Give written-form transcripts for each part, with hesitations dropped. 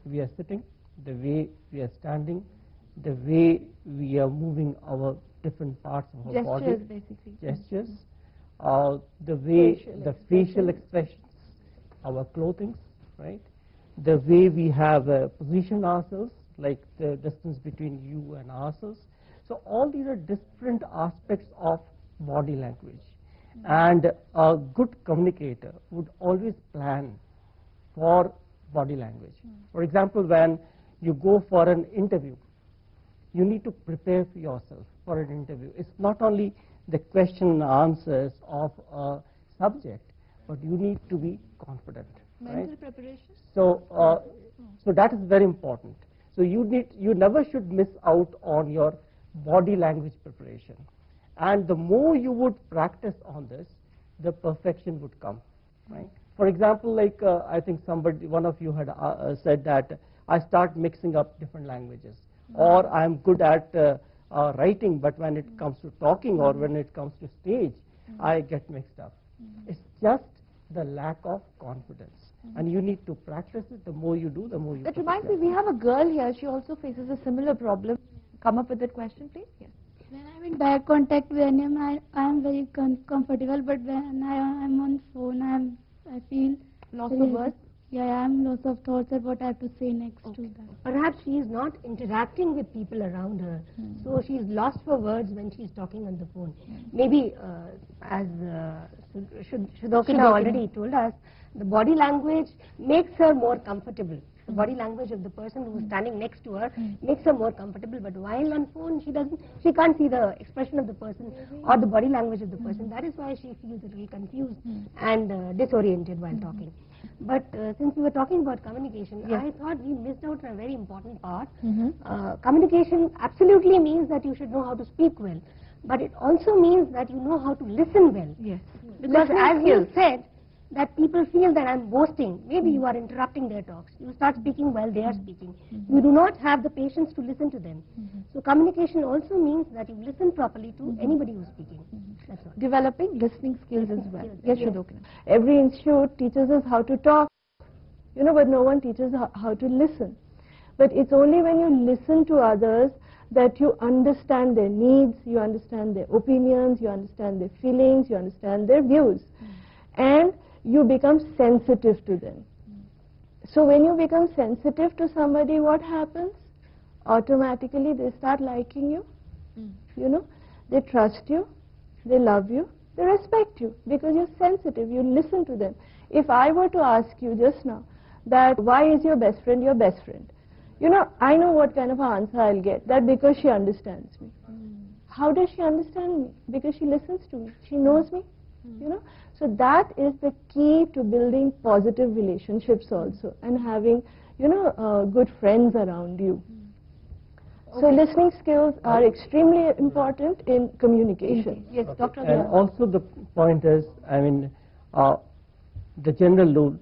we are sitting, the way we are standing, the way we are moving our different parts of our body. Gestures, basically. Gestures. The way, the facial expressions, our clothing, right? The way we have positioned ourselves, like the distance between you and ourselves. So all these are different aspects of body language. And a good communicator would always plan for body language. For example, when you go for an interview, you need to prepare for yourself for an interview. It's not only the question and answers of a subject, but you need to be confident. Mental right? preparation? So, so that is very important. So you never should miss out on your body language preparation. And the more you would practice on this, the perfection would come. Right? For example, like I think one of you had said that I start mixing up different languages, or I'm good at writing, but when it comes to talking or when it comes to stage, I get mixed up. It's just the lack of confidence. And you need to practice it. The more you do, the more you. That reminds me, we have a girl here. She also faces a similar problem. Come up with that question, please. Yes. When I'm in direct contact with anyone, I am very comfortable. But when I am on phone, I feel Loss of words? Yeah, I am loss of thoughts at what I have to say next to that. Perhaps she is not interacting with people around her, so she is lost for words when she is talking on the phone. Maybe, as Shudokina already told us, the body language makes her more comfortable. The body language of the person who is standing next to her makes her more comfortable, but while on phone she can't see the expression of the person or the body language of the person. That is why she feels a little confused and disoriented while talking. But since we were talking about communication, I thought we missed out on a very important part. Communication absolutely means that you should know how to speak well, but it also means that you know how to listen well. Yes. Because as you said, that people feel that I'm boasting. Maybe you are interrupting their talks. You start speaking while they are speaking. You do not have the patience to listen to them. So communication also means that you listen properly to anybody who's speaking. That's all. Developing listening skills as well. Yes, Shudokina. Every institute teaches us how to talk, but no one teaches how to listen. But it's only when you listen to others that you understand their needs, you understand their opinions, you understand their feelings, you understand their views. And you become sensitive to them. So when you become sensitive to somebody, what happens? Automatically they start liking you. They trust you, they love you, they respect you because you're sensitive, you listen to them. If I were to ask you just now that why is your best friend your best friend? I know what kind of answer I'll get, that because she understands me. How does she understand me? Because she listens to me, she knows me, So that is the key to building positive relationships also, and having, good friends around you. So listening skills are extremely important in communication. Yes, Dr. And also the point is, the general rule,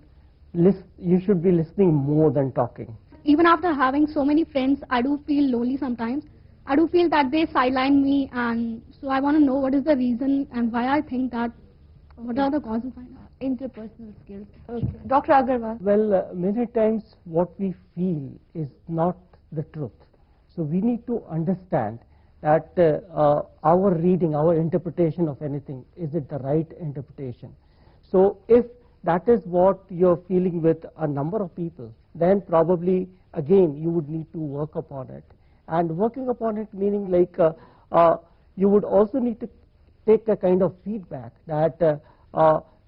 you should be listening more than talking. Even after having so many friends, I do feel lonely sometimes. I do feel that they sideline me, and so I want to know what is the reason and why I think that. What are the causes behind that? Interpersonal skills. Okay. Dr. Agarwal. Well, many times what we feel is not the truth. So we need to understand that our reading, our interpretation of anything, is it the right interpretation? So if that is what you're feeling with a number of people, then probably, again, you would need to work upon it. And working upon it meaning like you would also need to take a kind of feedback that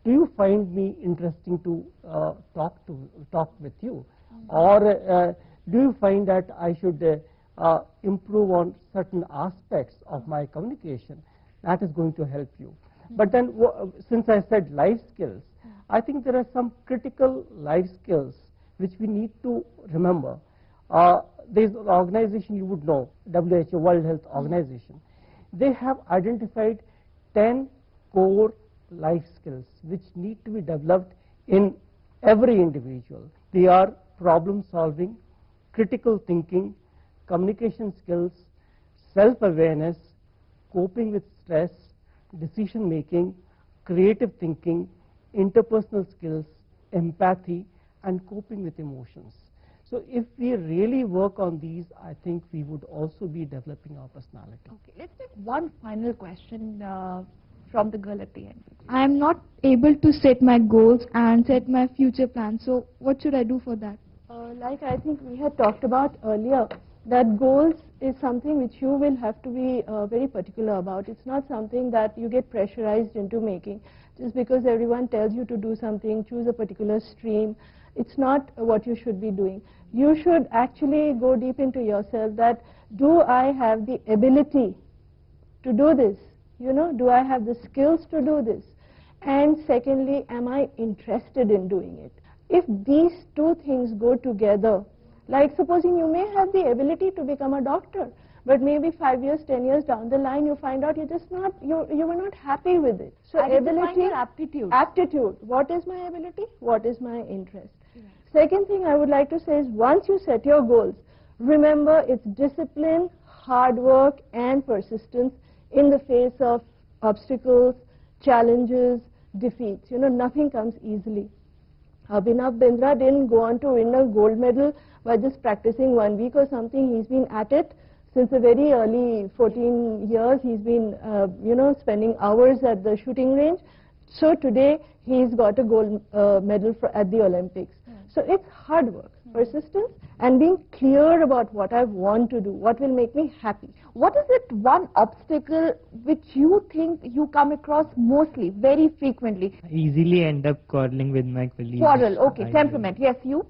do you find me interesting to talk with you, or do you find that I should improve on certain aspects of my communication? That is going to help you. But then since I said life skills, I think there are some critical life skills which we need to remember. There is an organization you would know, WHO, World Health Organization. They have identified 10 core life skills which need to be developed in every individual. They are problem solving, critical thinking, communication skills, self-awareness, coping with stress, decision making, creative thinking, interpersonal skills, empathy, and coping with emotions. So if we really work on these, I think we would also be developing our personality. Okay, let's take one final question from the girl at the end. I am not able to set my goals and set my future plans. So what should I do for that? Like I think we had talked about earlier, that goals is something which you will have to be very particular about. It's not something that you get pressurized into making just because everyone tells you to do something, choose a particular stream. It's not what you should be doing. You should actually go deep into yourself that, do I have the ability to do this? You know, do I have the skills to do this? And secondly, am I interested in doing it? If these two things go together, like supposing you may have the ability to become a doctor, but maybe 5 years, 10 years down the line, you find out you were not happy with it. So ability, aptitude. What is my ability? What is my interest? Right. Second thing I would like to say is, once you set your goals, remember it's discipline, hard work, and persistence in the face of obstacles, challenges, defeats. You know, nothing comes easily. Abhinav Bindra didn't go on to win a gold medal by just practicing 1 week or something. He's been at it since a very early 14 years. He's been, spending hours at the shooting range. So today he's got a gold medal at the Olympics. So it's hard work, persistence, and being clear about what I want to do, what will make me happy. What is it one obstacle which you think you come across mostly, very frequently? I easily end up quarreling with my colleagues. Quarrel, okay. Temperament, yes, you?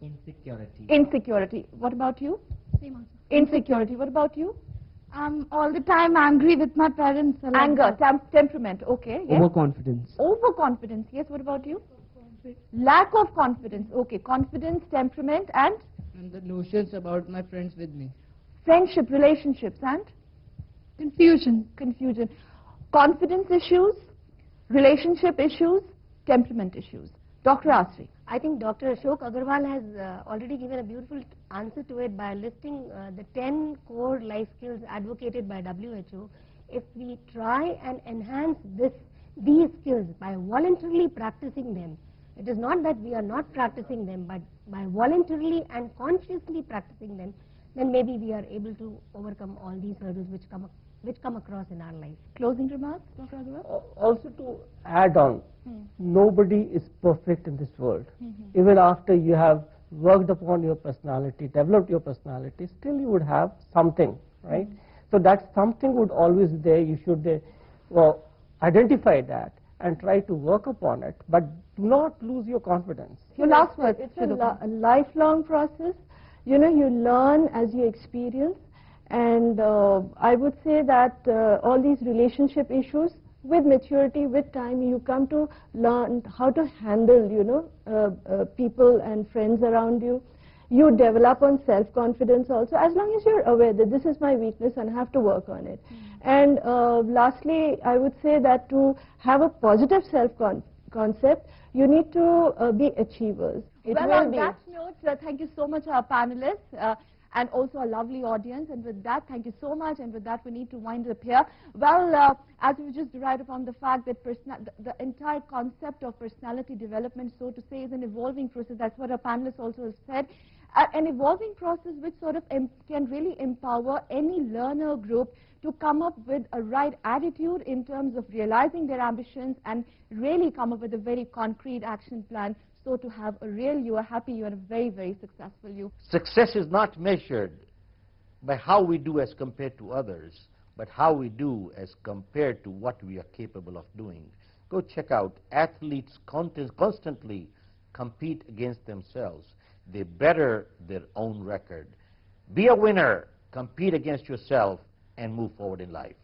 Insecurity. Insecurity. What about you? Same answer. Insecurity. What about you? I'm all the time angry with my parents. Anger, temperament, okay. Yes. Overconfidence. Overconfidence, yes. What about you? Lack of confidence, okay. Confidence, temperament, and? And the notions about my friends with me. Friendship, relationships, and? Confusion. Confusion. Confidence issues, relationship issues, temperament issues. Dr. Asri. I think Dr. Ashok Agarwal has already given a beautiful answer to it by listing the 10 core life skills advocated by WHO. If we try and enhance these skills by voluntarily practicing them, it is not that we are not practicing them, but by voluntarily and consciously practicing them, then maybe we are able to overcome all these hurdles which come across in our life. Closing remarks, Dr. Agarwal? Also to add on, nobody is perfect in this world. Even after you have worked upon your personality, developed your personality, still you would have something, right? So that something would always be there. You should identify that and try to work upon it, but do not lose your confidence. Your last word. It's a lifelong process. You know, you learn as you experience, and I would say that all these relationship issues, with maturity, with time, you come to learn how to handle, people and friends around you. You develop on self-confidence also, as long as you're aware that this is my weakness and I have to work on it. And lastly, I would say that to have a positive self-concept, you need to be achievers. Well, on that note, thank you so much, our panelists. And also a lovely audience, and with that, thank you so much, and with that, we need to wind up here. Well, as we just derived upon the fact that the entire concept of personality development, so to say, is an evolving process. That's what our panelists also have said. An evolving process which sort of can really empower any learner group to come up with a right attitude in terms of realizing their ambitions and really come up with a very concrete action plan. So to have a real you, a happy you, and a very, very successful you. Success is not measured by how we do as compared to others, but how we do as compared to what we are capable of doing. Go check out athletes constantly compete against themselves. They better their own record. Be a winner, compete against yourself, and move forward in life.